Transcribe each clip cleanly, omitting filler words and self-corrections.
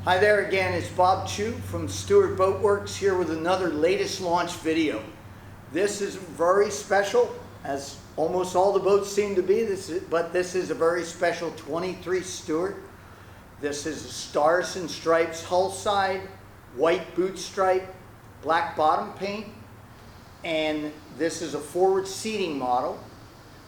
Hi there again, it's Bob Chu from Stuart Boat Works here with another latest launch video. This is very special, as almost all the boats seem to be, but this is a very special 23 Stuart. This is a stars and stripes hull side, white boot stripe, black bottom paint, and this is a forward seating model.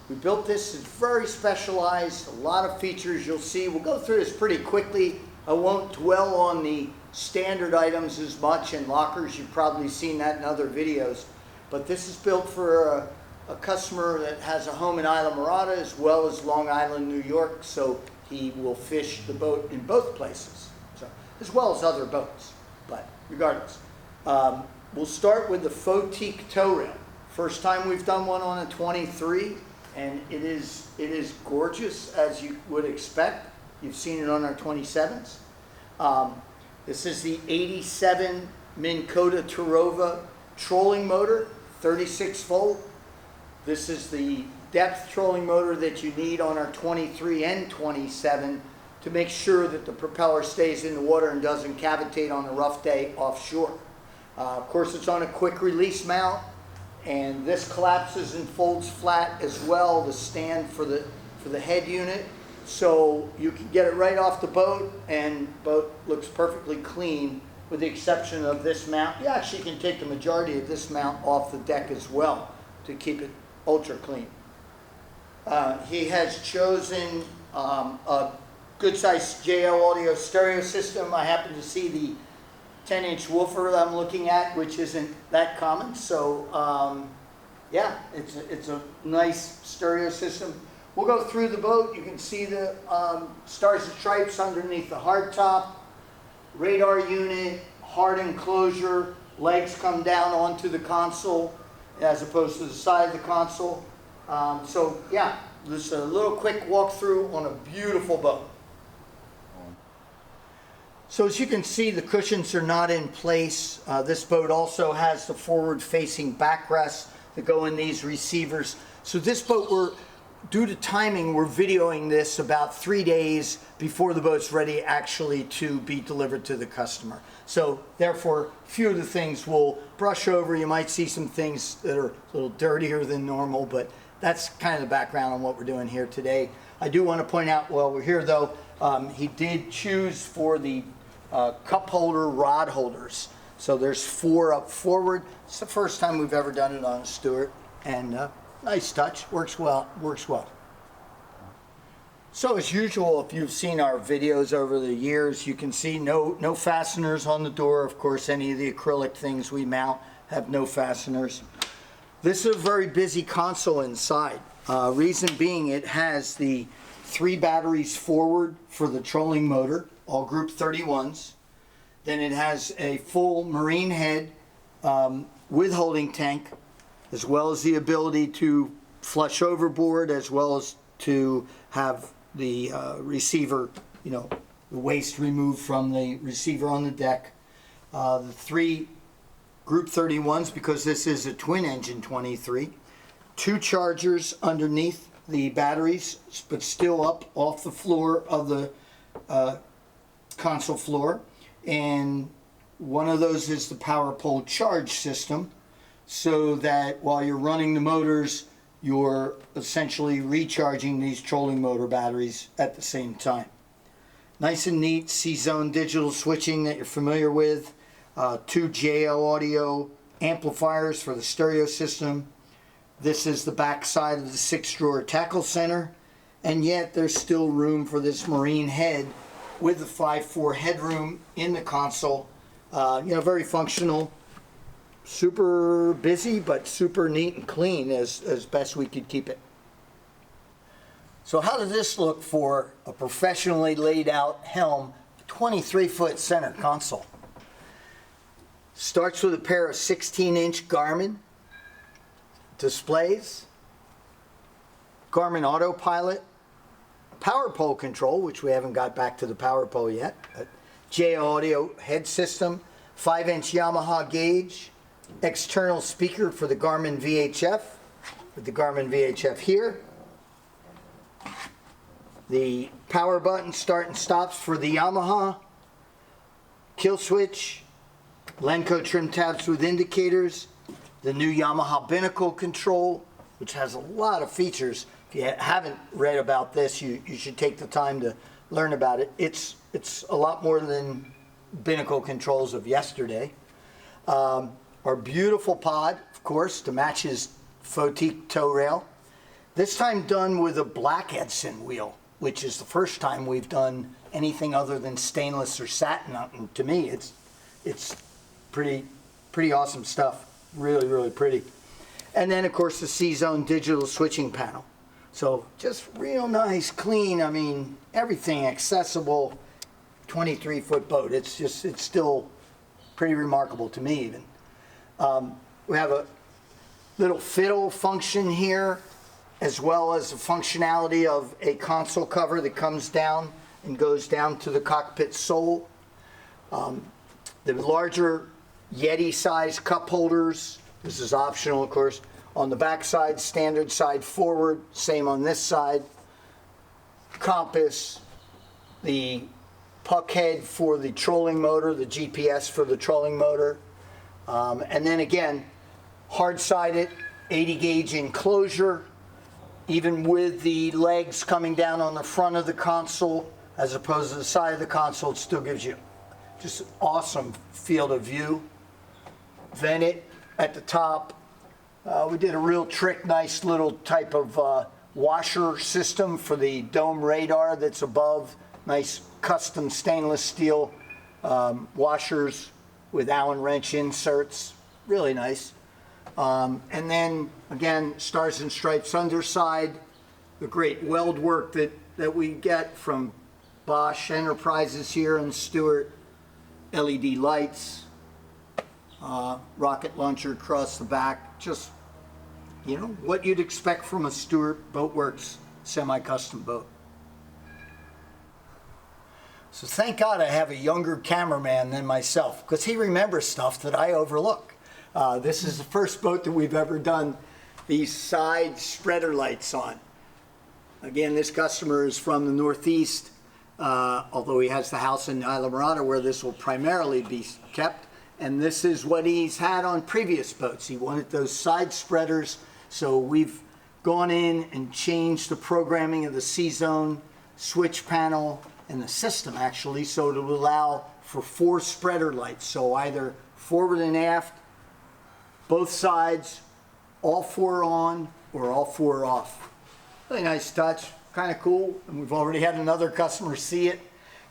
We built this, it's very specialized, a lot of features you'll see. We'll go through this pretty quickly. I won't dwell on the standard items as much, and lockers, you've probably seen that in other videos. But this is built for a customer that has a home in Islamorada as well as Long Island, New York, so he will fish the boat in both places, so, as well as other boats, but regardless. We'll start with the faux teak tow rail. First time we've done one on a 23, and it is gorgeous as you would expect. You've seen it on our 27s. This is the 87 Minn Kota Tarova trolling motor, 36 volt. This is the depth trolling motor that you need on our 23 and 27 to make sure that the propeller stays in the water and doesn't cavitate on a rough day offshore. Of course, it's on a quick release mount, and this collapses and folds flat as well, the stand for the head unit. So you can get it right off the boat, and the boat looks perfectly clean with the exception of this mount. You actually can take the majority of this mount off the deck as well to keep it ultra clean. He has chosen a good sized JL audio stereo system. I happen to see the 10-inch woofer that I'm looking at, which isn't that common. So yeah, it's a nice stereo system. We'll go through the boat. You can see the stars and stripes underneath the hardtop, radar unit, hard enclosure, legs come down onto the console as opposed to the side of the console. So yeah, just a little quick walkthrough on a beautiful boat. So as you can see, the cushions are not in place. This boat also has the forward-facing backrests that go in these receivers. So this boat, due to timing, we're videoing this about 3 days before the boat's ready actually to be delivered to the customer. So therefore, a few of the things we'll brush over. You might see some things that are a little dirtier than normal, but that's kind of the background on what we're doing here today. I do want to point out while we're here though, he did choose for the cup holder rod holders. So there's 4 up forward. It's the first time we've ever done it on a Stuart, and nice touch, works well. So as usual, if you've seen our videos over the years, you can see no fasteners on the door. Of course, any of the acrylic things we mount have no fasteners. This is a very busy console inside. Reason being, it has the 3 batteries forward for the trolling motor, all group 31s. Then it has a full marine head with holding tank, as well as the ability to flush overboard, as well as to have the receiver, the waste removed from the receiver on the deck. The 3 group 31s, because this is a twin engine 23. 2 chargers underneath the batteries, but still up off the floor of the console floor. And one of those is the power pole charge system, so that while you're running the motors, you're essentially recharging these trolling motor batteries at the same time. Nice and neat C-zone digital switching that you're familiar with. 2 JL audio amplifiers for the stereo system. This is the back side of the 6-drawer tackle center, and yet there's still room for this marine head with the 5.4 headroom in the console. Very functional. Super busy, but super neat and clean as best we could keep it. So how does this look for a professionally laid out Helm 23-foot center console? Starts with a pair of 16-inch Garmin displays, Garmin autopilot, power pole control, which we haven't got back to the power pole yet, J audio head system, 5-inch Yamaha gauge, external speaker for the Garmin VHF, with the Garmin VHF here. The power button start and stops for the Yamaha. kill switch, Lenco trim tabs with indicators, the new Yamaha binnacle control, which has a lot of features. If you haven't read about this, you should take the time to learn about it. It's a lot more than binnacle controls of yesterday. Our beautiful pod, of course, to match his Fotique tow rail. This time done with a black Edson wheel, which is the first time we've done anything other than stainless or satin. And to me, it's pretty awesome stuff. Really, really pretty. And then, of course, the C-Zone digital switching panel. So just real nice, clean, I mean, everything accessible, 23-foot boat. It's still pretty remarkable to me even. We have a little fiddle function here, as well as the functionality of a console cover that comes down and goes down to the cockpit sole. The larger Yeti size cup holders, this is optional of course. On the back side, standard side forward, same on this side. Compass, the puck head for the trolling motor, the GPS for the trolling motor. And then again, hard-sided 80 gauge enclosure, even with the legs coming down on the front of the console as opposed to the side of the console, it still gives you just an awesome field of view. Vented at the top. We did a real trick, nice little type of washer system for the dome radar that's above. Nice custom stainless steel washers with Allen wrench inserts. Really nice. And then again, Stars and Stripes underside, the great weld work that we get from Bosch Enterprises here and Stuart, LED lights, rocket launcher across the back, just, you know, what you'd expect from a Stuart Boatworks semi-custom boat. So thank God I have a younger cameraman than myself, because he remembers stuff that I overlook. This is the first boat that we've ever done these side spreader lights on. Again, this customer is from the Northeast, although he has the house in Islamorada where this will primarily be kept. And this is what he's had on previous boats. He wanted those side spreaders, so we've gone in and changed the programming of the C-Zone switch panel and the system actually, so to allow for 4 spreader lights. So either forward and aft, both sides, all 4 on or all 4 off. Really nice touch, kind of cool. And we've already had another customer see it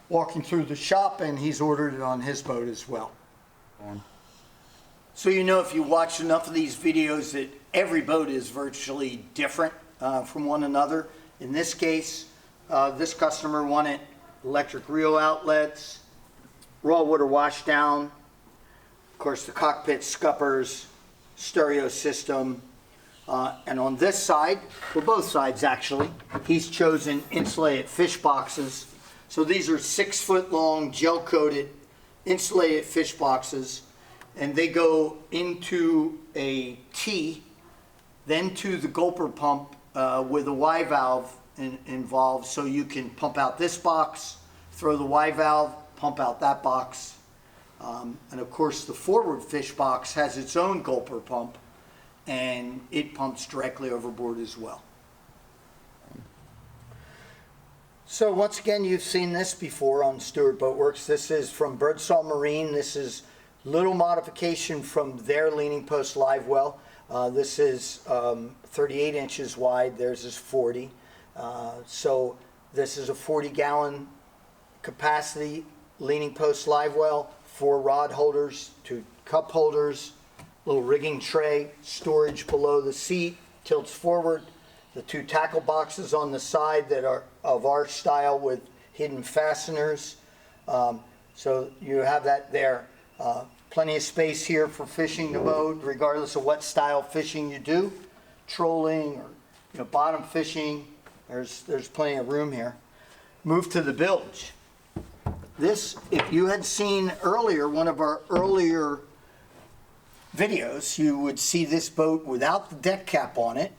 walking through the shop, and he's ordered it on his boat as well. So you know, if you watch enough of these videos, that every boat is virtually different from one another. In this case, this customer wanted electric reel outlets, raw water washdown, of course the cockpit scuppers, stereo system, and on this side, well both sides actually, he's chosen insulated fish boxes. So these are 6-foot long gel coated insulated fish boxes, and they go into a T, then to the gulper pump with a Y valve involved, so you can pump out this box, throw the Y valve, pump out that box. And of course the forward fish box has its own gulper pump, and it pumps directly overboard as well. So once again, you've seen this before on Stuart Boatworks. This is from Birdsall Marine. This is little modification from their leaning post live well. This is 38 inches wide, theirs is 40. So this is a 40-gallon capacity leaning post live well, 4 rod holders, 2 cup holders, little rigging tray, storage below the seat, tilts forward, the 2 tackle boxes on the side that are of our style with hidden fasteners. So you have that there. Plenty of space here for fishing the boat, regardless of what style fishing you do, trolling or bottom fishing. There's plenty of room here. Move to the bilge. This, if you had seen earlier, one of our earlier videos, you would see this boat without the deck cap on it,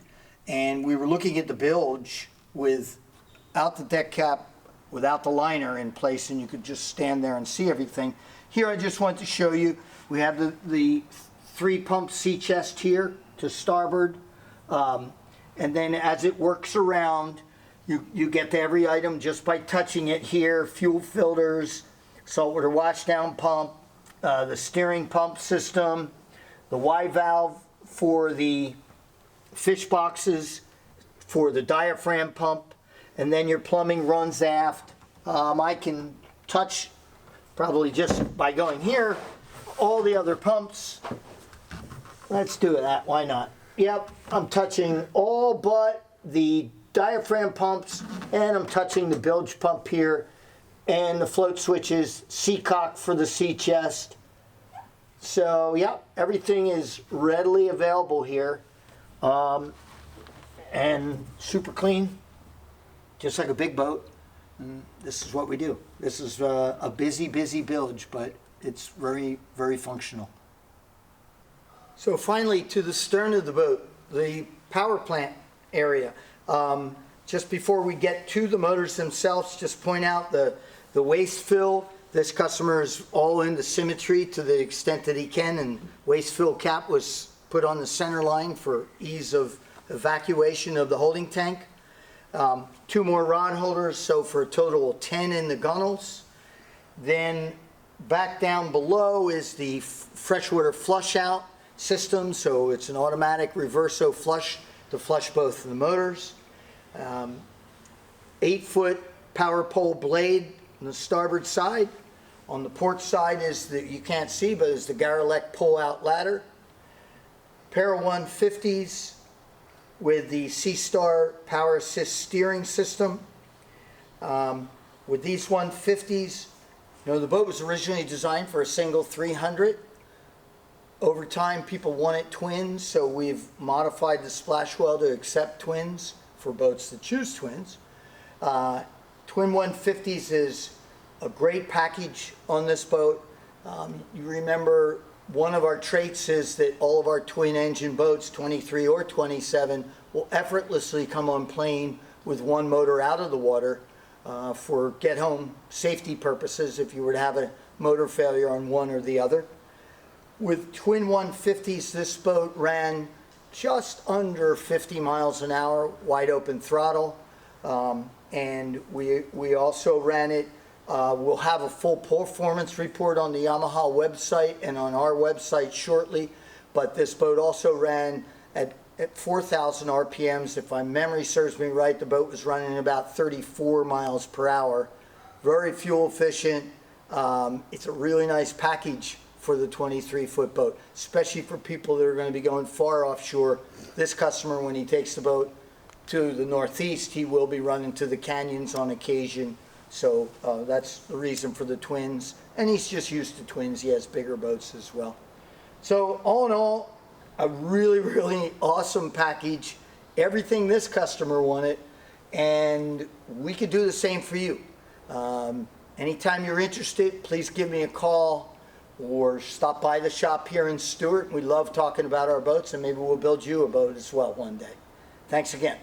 and we were looking at the bilge without the deck cap without the liner in place, and you could just stand there and see everything. Here I just want to show you, we have the 3-pump sea chest here to starboard, and then as it works around, you get to every item just by touching it here. Fuel filters, saltwater washdown pump, the steering pump system, the Y valve for the fish boxes, for the diaphragm pump, and then your plumbing runs aft. I can touch, probably just by going here, all the other pumps. Let's do that, why not? Yep, I'm touching all but the diaphragm pumps, and I'm touching the bilge pump here, and the float switches, seacock for the sea chest. So yeah, everything is readily available here, and super clean, just like a big boat. And this is what we do. This is a busy bilge, but it's very, very functional. So finally, to the stern of the boat, the power plant area. Just before we get to the motors themselves, just point out the waste fill. This customer is all into symmetry to the extent that he can, and waste fill cap was put on the center line for ease of evacuation of the holding tank. 2 more rod holders, so for a total of 10 in the gunnels. Then back down below is the freshwater flush out system, so it's an automatic reverso flush to flush both of the motors. 8-foot power pole blade on the starboard side. On the port side is the, you can't see, but is the Garrelec pull-out ladder. Pair of 150s with the Seastar Power Assist steering system. With these 150s, you know, the boat was originally designed for a single 300. Over time, people wanted twins, so we've modified the splash well to accept twins for boats that choose twins. Twin 150s is a great package on this boat. You remember one of our traits is that all of our twin engine boats, 23 or 27, will effortlessly come on plane with one motor out of the water for get home safety purposes if you were to have a motor failure on one or the other. With twin 150s, this boat ran just under 50 miles an hour, wide open throttle, and we also ran it. We'll have a full performance report on the Yamaha website and on our website shortly, but this boat also ran at 4,000 RPMs. If my memory serves me right, the boat was running about 34 miles per hour. Very fuel efficient. It's a really nice package for the 23-foot boat, especially for people that are going to be going far offshore. This customer, when he takes the boat to the Northeast, he will be running to the canyons on occasion. So that's the reason for the twins. And he's just used to twins. He has bigger boats as well. So all in all, a really, really awesome package. Everything this customer wanted. And we could do the same for you. Anytime you're interested, please give me a call or stop by the shop here in Stuart. We love talking about our boats, and maybe we'll build you a boat as well one day. Thanks again.